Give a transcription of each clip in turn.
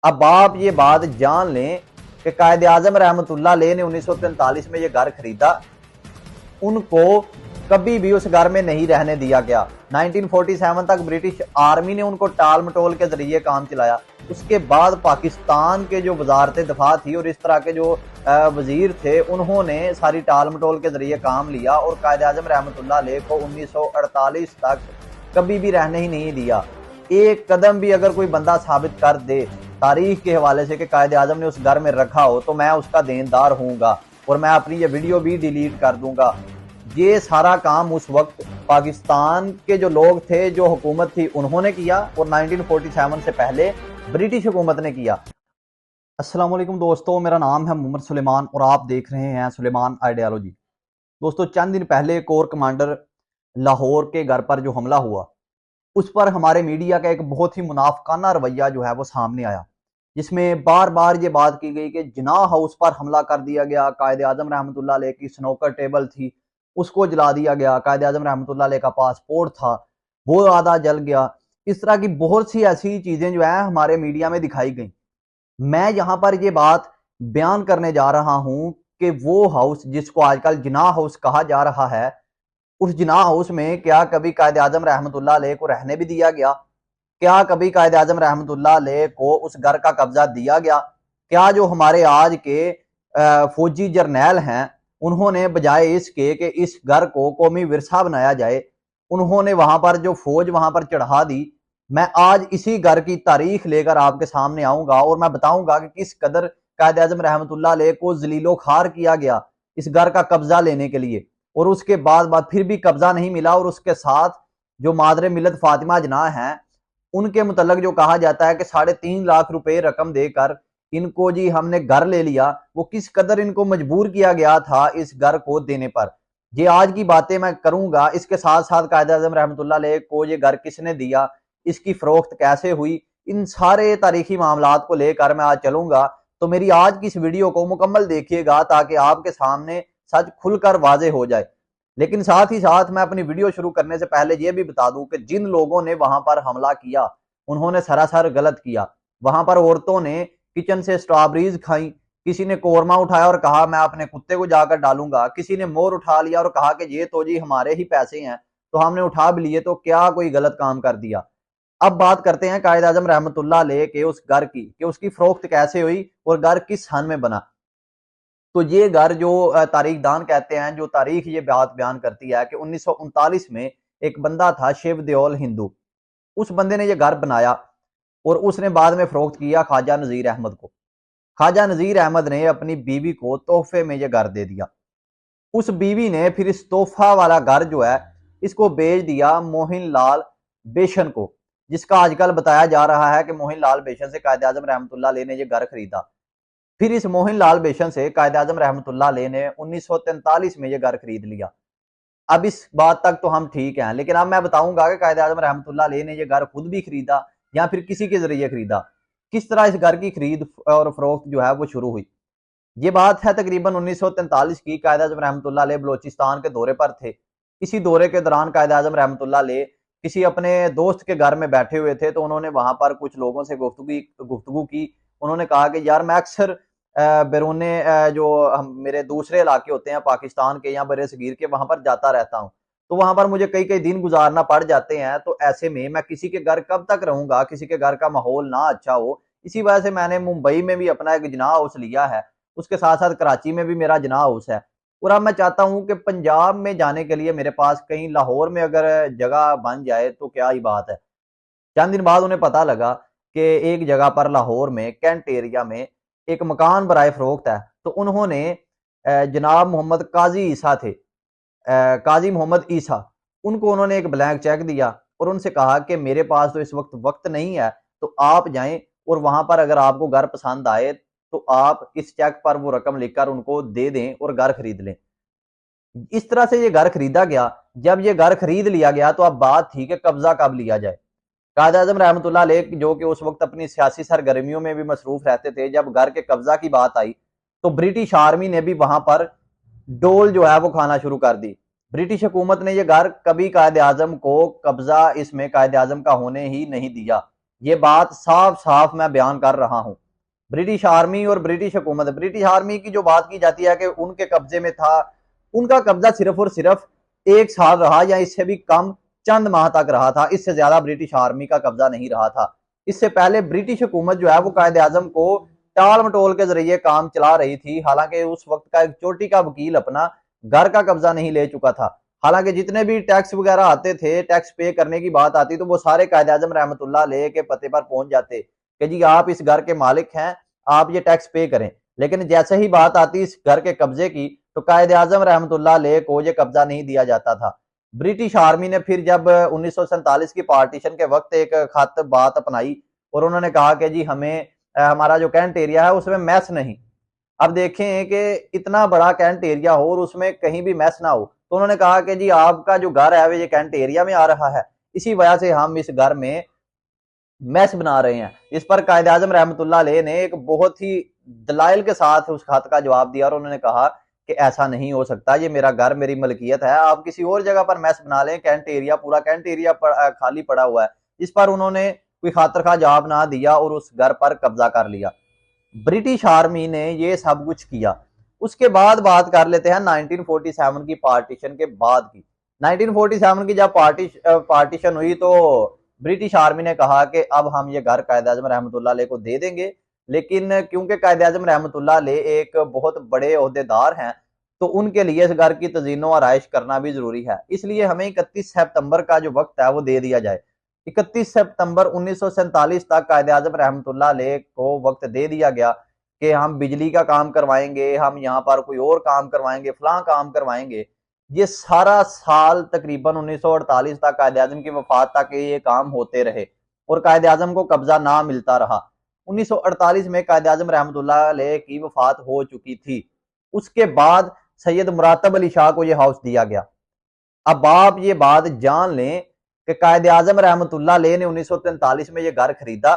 अब आप ये बात जान लें कि कायद आजम रहमतुल्लाह अलैह ने 1943 में ये घर खरीदा, उनको कभी भी उस घर में नहीं रहने दिया गया। 1947 तक ब्रिटिश आर्मी ने उनको टाल मटोल के जरिए काम चलाया। उसके बाद पाकिस्तान के जो वजारत दफा थी और इस तरह के जो वजीर थे, उन्होंने सारी टाल मटोल के जरिए काम लिया और कायद आजम रहमतुल्लाह अलैह को 1948 तक कभी भी रहने ही नहीं दिया। एक कदम भी अगर कोई बंदा साबित कर दे तारीख के हवाले से कि कायद आजम ने उस घर में रखा हो, तो मैं उसका देनदार हूंगा और मैं अपनी ये वीडियो भी डिलीट कर दूंगा। ये सारा काम उस वक्त पाकिस्तान के जो लोग थे, जो हुकूमत थी, उन्होंने किया और 1947 से पहले ब्रिटिश हुकूमत ने किया। अस्सलाम वालेकुम दोस्तों, मेरा नाम है मोहम्मद सुलेमान और आप देख रहे हैं सुलेमान आइडियोलॉजी। दोस्तों, चंद दिन पहले कोर कमांडर लाहौर के घर पर जो हमला हुआ, उस पर हमारे मीडिया का एक बहुत ही मुनाफकाना रवैया जो है वो सामने आया, जिसमें बार बार ये बात की गई कि जिनाह हाउस पर हमला कर दिया गया। कायद आजम रहमतुल्लाह अलैह की स्नोकर टेबल थी, उसको जला दिया गया। कायद आजम रहमतुल्लाह अलैह का पासपोर्ट था, वो आधा जल गया। इस तरह की बहुत सी ऐसी चीजें जो है हमारे मीडिया में दिखाई गई। मैं यहां पर ये बात बयान करने जा रहा हूं कि वो हाउस जिसको आजकल जिनाह हाउस कहा जा रहा है, उस जिनाह हाउस में क्या कभी कायद आजम रहमतुल्लाह अलैह को रहने भी दिया गया? क्या कभी कायद आजम रहमतुल्लाह अलैह को उस घर का कब्जा दिया गया? क्या जो हमारे आज के फौजी जर्नैल हैं, उन्होंने बजाय इसके कि इस घर को कौमी विरसा बनाया जाए, उन्होंने वहां पर जो फौज वहां पर चढ़ा दी। मैं आज इसी घर की तारीख लेकर आपके सामने आऊंगा और मैं बताऊंगा कि किस कदर कायद आजम रहमतुल्लाह अलैह को जलीलो खार किया गया इस घर का कब्जा लेने के लिए, और उसके बाद फिर भी कब्जा नहीं मिला। और उसके साथ जो मादरे मिलत फातिमा जना है, उनके मुतल्लक जो कहा जाता है कि 3.5 लाख रुपए रकम देकर इनको जी हमने घर ले लिया, वो किस कदर इनको मजबूर किया गया था इस घर को देने पर, ये आज की बातें मैं करूंगा। इसके साथ साथ कायद आजम रहमतुल्लाह अलैह को ये घर किसने दिया, इसकी फरोख्त कैसे हुई, इन सारे तारीखी मामलात को लेकर मैं आज चलूंगा। तो मेरी आज की इस वीडियो को मुकम्मल देखिएगा ताकि आपके सामने सच खुलकर वाजे हो जाए। लेकिन साथ ही साथ मैं अपनी वीडियो शुरू करने से पहले यह भी बता दूं कि जिन लोगों ने वहां पर हमला किया, उन्होंने सरासर गलत किया। वहां पर औरतों ने किचन से स्ट्रॉबेरीज खाई, किसी ने कोरमा उठाया और कहा मैं अपने कुत्ते को जाकर डालूंगा, किसी ने मोर उठा लिया और कहा कि ये तो जी हमारे ही पैसे हैं, तो हमने उठा भी लिए, तो क्या कोई गलत काम कर दिया। अब बात करते हैं कायद आजम रहमतुल्लाह अलैह के उस घर की कि उसकी फरोख्त कैसे हुई और घर किस सन में बना। तो ये घर जो तारीख दान कहते हैं, जो तारीख ये बात बयान करती है कि 1939 में एक बंदा था शिव देओल हिंदू, उस बंदे ने ये घर बनाया और उसने बाद में फरोख्त किया ख्वाजा नजीर अहमद को। ख्वाजा नजीर अहमद ने अपनी बीवी को तोहफे में ये घर दे दिया। उस बीवी ने फिर इस तोहफा वाला घर जो है इसको बेच दिया मोहिन लाल बेशन को, जिसका आजकल बताया जा रहा है कि मोहिन लाल बेशन से कायद आजम रहमतुल्लाह अलैह ने ये घर खरीदा। फिर इस मोहन लाल बेशन से कायद आजम रहमतुल्लाह अलैह ने 1943 में ये घर खरीद लिया। अब इस बात तक तो हम ठीक हैं, लेकिन अब मैं बताऊंगा कि कायद आजम रहमतुल्लाह अलैह ने ये घर खुद भी खरीदा या फिर किसी के जरिए खरीदा, किस तरह इस घर की खरीद और फरोख्त जो है वो शुरू हुई। ये बात है तकरीबन 1943 की। कायद आजम रहमतुल्लाह अलैह बलोचिस्तान के दौरे पर थे। इसी दौरे के दौरान कायद आजम रहमतुल्लाह अलैह किसी अपने दोस्त के घर में बैठे हुए थे, तो उन्होंने वहां पर कुछ लोगों से गुफ्तगू की। उन्होंने कहा कि यार मैं अक्सर बैरून जो मेरे दूसरे इलाके होते हैं पाकिस्तान के या बरे सगीर के, वहां पर जाता रहता हूँ, तो वहां पर मुझे कई कई दिन गुजारना पड़ जाते हैं। तो ऐसे में मैं किसी के घर कब तक रहूंगा, किसी के घर का माहौल ना अच्छा हो। इसी वजह से मैंने मुंबई में भी अपना एक जना हाउस लिया है, उसके साथ साथ कराची में भी मेरा जना हाउस है। और अब मैं चाहता हूं कि पंजाब में जाने के लिए मेरे पास कहीं लाहौर में अगर जगह बन जाए तो क्या ही बात है। चंद दिन बाद उन्हें पता लगा कि एक जगह पर लाहौर में कैंट एरिया में एक मकान बराए फरोख्त है। तो उन्होंने जनाब मोहम्मद काजी ईसा थे, काजी मोहम्मद ईसा, उनको उन्होंने एक ब्लैंक चेक दिया और उनसे कहा कि मेरे पास तो इस वक्त नहीं है, तो आप जाएं और वहां पर अगर आपको घर पसंद आए तो आप इस चेक पर वो रकम लिखकर उनको दे दें और घर खरीद लें। इस तरह से ये घर खरीदा गया। जब ये घर खरीद लिया गया तो अब बात थी कि कब्जा कब लिया जाए। कायद आजम रहमतुल्लाह अलैह जो कि उस वक्त अपनी सियासी सरगर्मियों में भी मसरूफ रहते थे, जब घर के कब्जा की बात आई तो ब्रिटिश आर्मी ने भी वहां पर डोल जो है वो खाना शुरू कर दी। ब्रिटिश हुकूमत ने ये घर कभी कायद आजम को कब्जा इसमें कायद आजम का होने ही नहीं दिया। ये बात साफ साफ मैं बयान कर रहा हूं। ब्रिटिश आर्मी और ब्रिटिश हुकूमत, ब्रिटिश आर्मी की जो बात की जाती है कि उनके कब्जे में था, उनका कब्जा सिर्फ और सिर्फ 1 साल रहा या इससे भी कम, चंद माह तक रहा था। इससे ज्यादा ब्रिटिश आर्मी का कब्जा नहीं रहा था। इससे पहले ब्रिटिश हुकूमत जो है वो कायदे आजम को टाल मटोल के जरिए काम चला रही थी। हालांकि उस वक्त का एक चोटी का वकील अपना घर का कब्जा नहीं ले चुका था। हालांकि जितने भी टैक्स वगैरह आते थे, टैक्स पे करने की बात आती तो वो सारे कायदे आजम रहमतुल्लाह अलैह के पते पर पहुंच जाते कि जी आप इस घर के मालिक हैं, आप ये टैक्स पे करें। लेकिन जैसे ही बात आती इस घर के कब्जे की तो कायदे आजम रहमतुल्लाह अलैह को ये कब्जा नहीं दिया जाता था। ब्रिटिश आर्मी ने फिर जब 1947 की पार्टीशन के वक्त एक खत बात अपनाई और उन्होंने कहा कि जी हमें हमारा जो कैंट एरिया है उसमें मैस नहीं। अब देखें कि इतना बड़ा कैंट एरिया हो और उसमें कहीं भी मैस ना हो, तो उन्होंने कहा कि जी आपका जो घर है वो ये कैंट एरिया में आ रहा है, इसी वजह से हम इस घर में मैस बना रहे हैं। इस पर कायदे आजम रहमतुल्लाह अलैह ने एक बहुत ही दलाइल के साथ उस खत का जवाब दिया और उन्होंने कहा कि ऐसा नहीं हो सकता, ये मेरा घर मेरी मलकियत है, आप किसी और जगह पर मैस बना लें, कैंट एरिया पूरा कैंट एरिया खाली पड़ा हुआ है। इस पर उन्होंने कोई खातर खा जवाब ना दिया और उस घर पर कब्जा कर लिया। ब्रिटिश आर्मी ने ये सब कुछ किया। उसके बाद बात कर लेते हैं 1947 की पार्टीशन के बाद की। 1947 की जब पार्टीशन हुई तो ब्रिटिश आर्मी ने कहा कि अब हम ये घर कायदे आजम रहमतुल्लाह अलैह को दे देंगे। लेकिन क्योंकि कायदे आजम रहमतुल्लाह अलैह एक बहुत बड़े ओहदेदार हैं तो उनके लिए इस घर की तजीनो आराइश करना भी जरूरी है, इसलिए हमें 31 सितंबर का जो वक्त है वो दे दिया जाए। 31 सितंबर 1947 तक कायदे आजम रहमतुल्लाह अलैह को वक्त दे दिया गया कि हम बिजली का काम करवाएंगे, हम यहाँ पर कोई और काम करवाएंगे, फलां काम करवाएंगे। ये सारा साल तकरीबन 1948 तक कायदे आजम की वफात तक ये काम होते रहे और कायदे आजम को कब्जा ना मिलता रहा। 1948 में कायदे आजम रहमतुल्लाह अलैह की वफात हो चुकी थी। उसके बाद सैयद मुरातब अली शाह को यह हाउस दिया गया। अब आप ये बात जान लें कि कायदे आजम रहमतुल्लाह अलैह ने 1943 में ये घर खरीदा,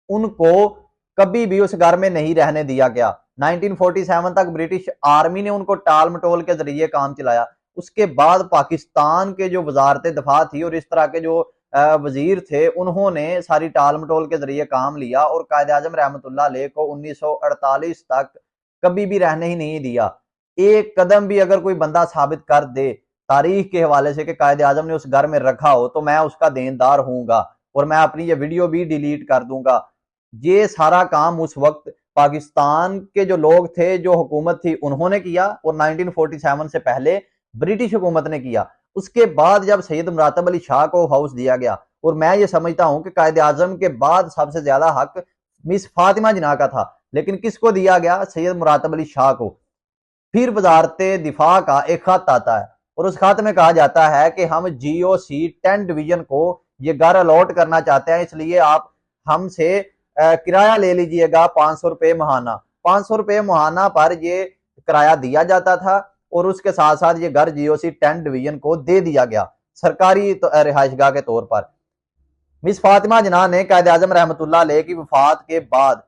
उनको कभी भी उस घर में नहीं रहने दिया गया। 1947 तक ब्रिटिश आर्मी ने उनको टाल मटोल के जरिए काम चलाया। उसके बाद पाकिस्तान के जो वजारत दफा थी और इस तरह के जो वजीर थे उन्होंने सारी टाल मटोल के जरिए काम लिया और कायदे आजम रहमतुल्लाह अलैह को 1948 तक कभी भी रहने ही नहीं दिया। एक कदम भी अगर कोई बंदा साबित कर दे तारीख के हवाले से कि कायदे आजम ने उस घर में रखा हो तो मैं उसका देनदार हूंगा और मैं अपनी ये वीडियो भी डिलीट कर दूंगा। ये सारा काम उस वक्त पाकिस्तान के जो लोग थे, जो हुकूमत थी, उन्होंने किया और 1947 से पहले ब्रिटिश हुकूमत ने किया। उसके बाद जब सैयद मुरातब अली शाह को हाउस दिया गया और मैं ये समझता हूं कि कायदे आजम के बाद सबसे ज्यादा हक मिस फातिमा जिना का था, लेकिन किसको दिया गया? सैयद मुरातब अली शाह को। फिर वजारत दिफा का एक खत आता है और उस खत में कहा जाता है कि हम GOC 10 डिवीजन को ये घर अलॉट करना चाहते हैं, इसलिए आप हमसे किराया ले लीजिएगा 500 रुपये महाना। 500 रुपये महाना पर ये किराया दिया जाता था और उसके साथ साथ ये घर GOC 10 डिवीजन को दे दिया गया सरकारी रिहायशगाह के तौर पर। मिस फातिमा जिना ने कायदे आजम रहमतुल्लाह अलैह की वफात के बाद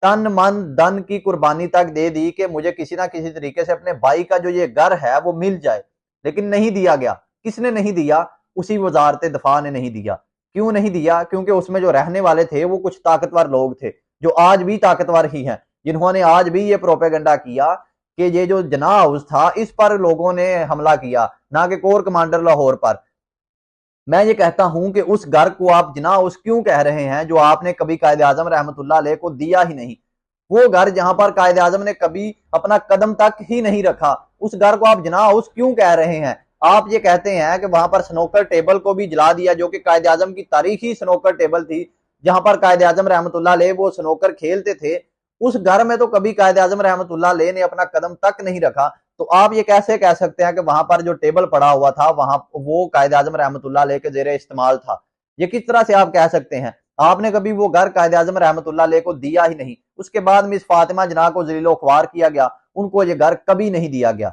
तन मन धन की कुर्बानी तक दे दी कि मुझे किसी ना किसी तरीके से अपने भाई का जो ये घर है वो मिल जाए, लेकिन नहीं दिया गया। किसने नहीं दिया? उसी वजारत दफा ने नहीं दिया। क्यों नहीं दिया? क्योंकि उसमें जो रहने वाले थे वो कुछ ताकतवर लोग थे जो आज भी ताकतवर ही हैं, जिन्होंने आज भी ये प्रोपेगेंडा किया कि ये जो जना हाउस था इस पर लोगों ने हमला किया, ना कि कोर कमांडर लाहौर पर। मैं ये कहता हूं कि उस घर को आप जना हाउस क्यों कह रहे हैं जो आपने कभी कायदे आजम रहमतुल्लाह अलैह को दिया ही नहीं? वो घर जहां पर कायदे आजम ने कभी अपना कदम तक ही नहीं रखा, उस घर को आप जना हाउस क्यों कह रहे हैं? आप ये कहते हैं कि वहां पर स्नोकर टेबल को भी जला दिया जो कि कायदे आजम की तारीखी स्नोकर टेबल थी, जहां पर कायदे आजम रहमतुल्लाह अलैह वो स्नोकर खेलते थे। उस घर में तो कभी कायदे आजम रहमतुल्लाह अलैह ने अपना कदम तक नहीं रखा, तो आप ये कैसे कह सकते हैं कि वहां पर जो टेबल पड़ा हुआ था वहां वो कायदे आजम रहमतुल्लाह अलैह के जेरे इस्तेमाल था? ये किस तरह से आप कह सकते हैं? आपने कभी वो घर कायदे आजम रहमतुल्लाह अलैह को दिया ही नहीं। उसके बाद मिस फातिमा जिना को जलीलो ख्वार किया गया, उनको ये घर कभी नहीं दिया गया।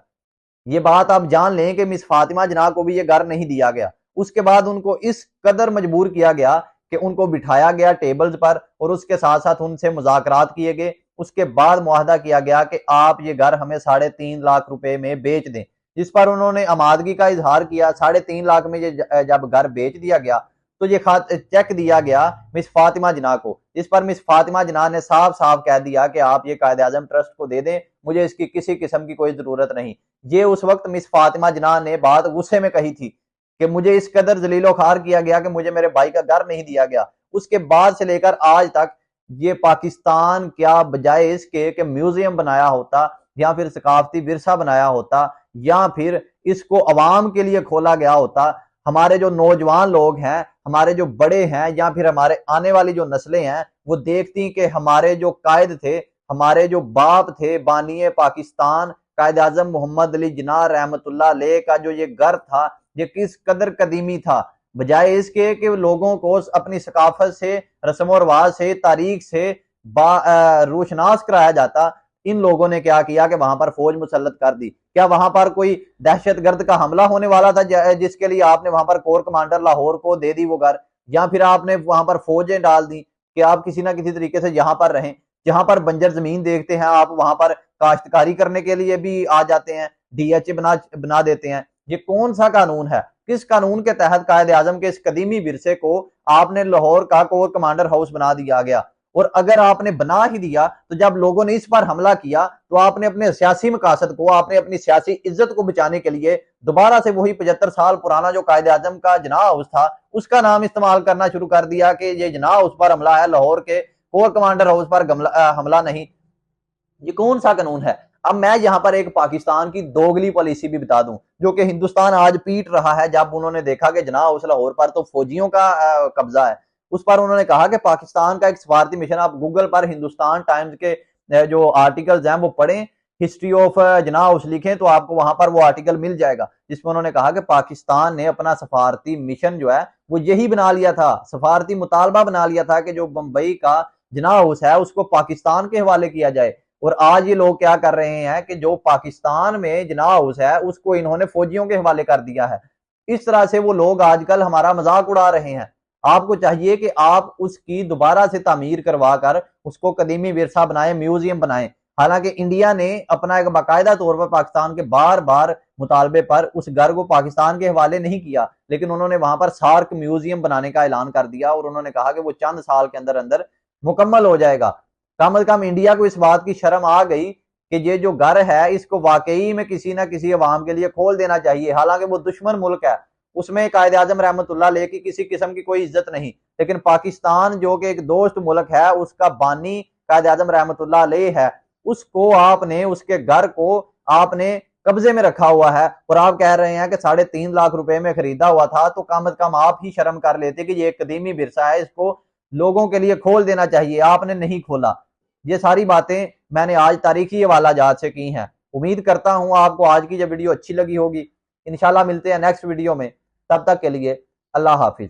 ये बात आप जान लें कि मिस फातिमा जिना को भी ये घर नहीं दिया गया। उसके बाद उनको इस कदर मजबूर किया गया कि उनको बिठाया गया टेबल्स पर और उसके साथ साथ उनसे मुज़ाकरात किए गए। उसके बाद मुआहदा किया गया कि आप ये घर हमें 3.5 लाख रुपए में बेच दें, जिस पर उन्होंने आमादगी का इजहार किया। 3.5 लाख में ये जब घर बेच दिया गया तो ये चेक दिया गया मिस फातिमा जिन्ना को। इस पर मिस फातिमा जिन्ना ने साफ साफ कह दिया कि आप ये कायदे आजम ट्रस्ट को दे दें, मुझे इसकी किसी किस्म की कोई जरूरत नहीं। ये उस वक्त मिस फातिमा जिन्ना ने बात गुस्से में कही थी कि मुझे इस कदर जलीलो खार किया गया कि मुझे मेरे भाई का घर नहीं दिया गया। उसके बाद से लेकर आज तक ये पाकिस्तान क्या बजाय इसके कि म्यूजियम बनाया होता या फिर सकाफती विरसा बनाया होता या फिर इसको अवाम के लिए खोला गया होता, हमारे जो नौजवान लोग हैं, हमारे जो बड़े हैं या फिर हमारे आने वाली जो नस्लें हैं वो देखती कि हमारे जो कायद थे, हमारे जो बाप थे, बानिए पाकिस्तान कायद आजम मोहम्मद अली जिन्ना रहमतुल्लाह अलैह का जो ये घर था ये किस कदर कदीमी था। बजाय इसके कि लोगों को अपनी सकाफत से, रस्म और रिवाज से, तारीख से रोशनास कराया जाता, इन लोगों ने क्या किया कि वहां पर फौज मुसल्लत कर दी। क्या वहां पर कोई दहशतगर्द का हमला होने वाला था जिसके लिए आपने वहां पर कोर कमांडर लाहौर को दे दी वो घर, या फिर आपने वहां पर फौजें डाल दी कि आप किसी ना किसी तरीके से यहां पर रहें। जहां पर बंजर जमीन देखते हैं आप वहां पर काश्तकारी करने के लिए भी आ जाते हैं, डीएचए बना देते हैं। ये कौन सा कानून है? किस कानून के तहत कायदे आजम के इस कदीमी विरसे को आपने लाहौर का कोर कमांडर हाउस बना दिया गया? और अगर आपने बना ही दिया तो जब लोगों ने इस पर हमला किया तो आपने अपने सियासी मकासद को, आपने अपनी सियासी इज्जत को बचाने के लिए दोबारा से वही 75 साल पुराना जो कायदे आजम का जिन्ना हाउस था उसका नाम इस्तेमाल करना शुरू कर दिया कि ये जिन्ना हाउस पर हमला है, लाहौर के कोर कमांडर हाउस पर हमला नहीं। ये कौन सा कानून है? अब मैं यहां पर एक पाकिस्तान की दोगली पॉलिसी भी बता दूं जो कि हिंदुस्तान आज पीट रहा है। जब उन्होंने देखा कि जिन्ना हाउस लाहौर पर तो फौजियों का कब्जा है, उस पर उन्होंने कहा कि पाकिस्तान का एक सफारती मिशन, आप गूगल पर हिंदुस्तान टाइम्स के जो आर्टिकल्स हैं वो पढ़ें, हिस्ट्री ऑफ जिन्ना हाउस लिखें तो आपको वहां पर वो आर्टिकल मिल जाएगा जिसमें उन्होंने कहा कि पाकिस्तान ने अपना सफारती मिशन जो है वो यही बना लिया था, सफारती मुतालबा बना लिया था कि जो बंबई का जिन्ना हाउस है उसको पाकिस्तान के हवाले किया जाए। और आज ये लोग क्या कर रहे हैं कि जो पाकिस्तान में जिन्ना हाउस है उसको इन्होंने फौजियों के हवाले कर दिया है। इस तरह से वो लोग आजकल हमारा मजाक उड़ा रहे हैं। आपको चाहिए कि आप उसकी दोबारा से तामीर करवा कर उसको कदीमी विरसा बनाएं, म्यूजियम बनाएं। हालांकि इंडिया ने अपना एक बाकायदा तौर पर पाकिस्तान के बार बार मुतालबे पर उस घर को पाकिस्तान के हवाले नहीं किया, लेकिन उन्होंने वहां पर सार्क म्यूजियम बनाने का ऐलान कर दिया और उन्होंने कहा कि वो चंद साल के अंदर अंदर मुकम्मल हो जाएगा। कम अज कम इंडिया को इस बात की शर्म आ गई कि ये जो घर है इसको वाकई में किसी ना किसी अवाम के लिए खोल देना चाहिए। हालांकि वो दुश्मन मुल्क है, उसमें कायदे आजम रहमतुल्लाह अलैह की किसी किस्म की कोई इज्जत नहीं, लेकिन पाकिस्तान जो कि एक दोस्त मुल्क है उसका बानी कायदे आजम रहमतुल्लाह अलैह है, उसको आपने, उसके घर को आपने कब्जे में रखा हुआ है और आप कह रहे हैं कि 3.5 लाख रुपए में खरीदा हुआ था। तो कम अज कम आप ही शर्म कर लेते कि ये एक कदीमी विरसा है, इसको लोगों के लिए खोल देना चाहिए, आपने नहीं खोला। ये सारी बातें मैंने आज तारीखी हवाला जात से की हैं। उम्मीद करता हूं आपको आज की ये वीडियो अच्छी लगी होगी। इंशाल्लाह मिलते हैं नेक्स्ट वीडियो में, तब तक के लिए अल्लाह हाफिज।